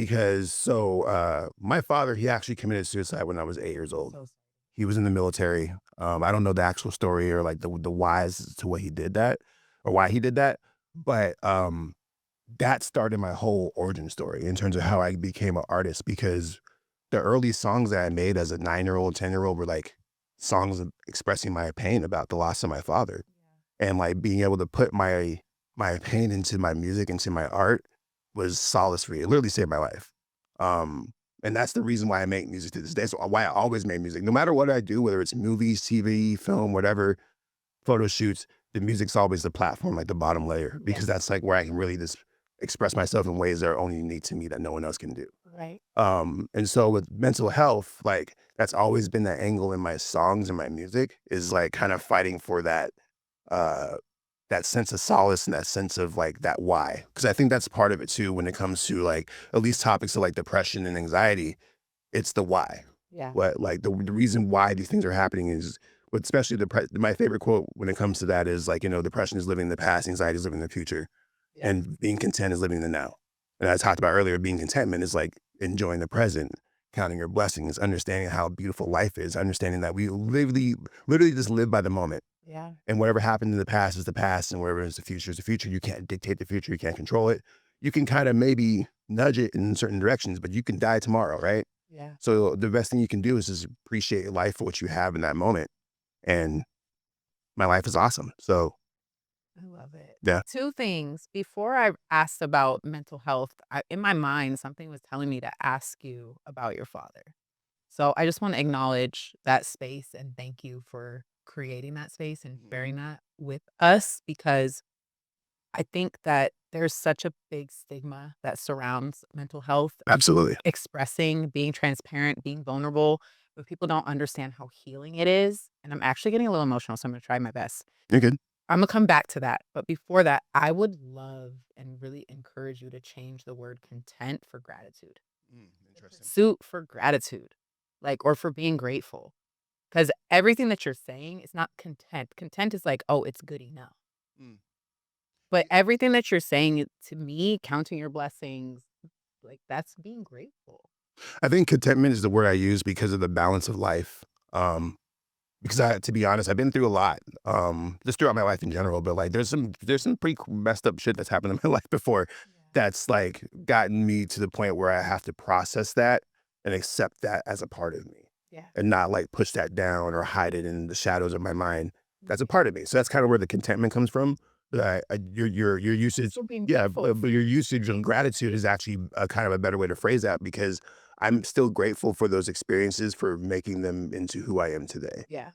because my father, he actually committed suicide when I was 8 years old. So He was in the military. I don't know the actual story or like the whys to what he did that or why he did that, but that started my whole origin story in terms of how I became an artist because the early songs that I made as a 9-year-old, 10-year-old were like songs of expressing my pain about the loss of my father and like being able to put my pain into my music, into my art was solace for me. It literally saved my life. And that's the reason why I make music to this day. So why I always make music, no matter what I do, whether it's movies, TV, film, whatever, photo shoots, the music's always the platform, like the bottom layer, yeah, because that's like where I can really just express myself in ways that are only unique to me that no one else can do. right. And so with mental health, like that's always been the angle in my songs and my music is like kind of fighting for uh, that sense of solace and that sense of like that why. Cause I think that's part of it too when it comes to like at least topics of like depression and anxiety, it's the why. Yeah, What like the reason why these things are happening is what especially my favorite quote when it comes to that is like, depression is living in the past, anxiety is living in the future, yeah. and being content is living in the now. And I talked about earlier, being contentment is like enjoying the present, counting your blessings, understanding how beautiful life is, understanding that we literally just live by the moment. Yeah. And whatever happened in the past is the past, and whatever is the future. You can't dictate the future. You can't control it. You can kind of maybe nudge it in certain directions, but you can die tomorrow, right? Yeah. So the best thing you can do is just appreciate life for what you have in that moment. And my life is awesome. So I love it. yeah, 2 things. Before I asked about mental health, in my mind, something was telling me to ask you about your father. So I just wanna acknowledge that space and thank you for creating that space and Mhm. sharing that with us because I think that there's such a big stigma that surrounds mental health and Absolutely. expressing, being transparent, being vulnerable, but people don't understand how healing it is, and I'm actually getting a little emotional, so I'm gonna try my best. You're good. Imma come back to that, but before that, I would love and really encourage you to change the word content for gratitude. The Interesting. pursuit for gratitude, like, or for being grateful, because everything that you're saying is not content. Content is like, "Oh, it's good enough." Mm. But everything that you're saying to me, counting your blessings, like, that's being grateful. I think contentment is the word I use because of the balance of life. Um, because to be honest, I've been through a lot, just throughout my life in general. But like, there's some pretty messed up shit that's happened in my life before, Yeah. that's like gotten me to the point where I have to process that and accept that as a part of me, Yeah. and not like push that down or hide it in the shadows of my mind. That's a Right. part of me. So that's kind of where the contentment comes from. Your usage, Also being yeah, grateful. but your usage and gratitude is actually a kind of a better way to phrase that because I'm still grateful for those experiences for making them into who I am today. Yeah.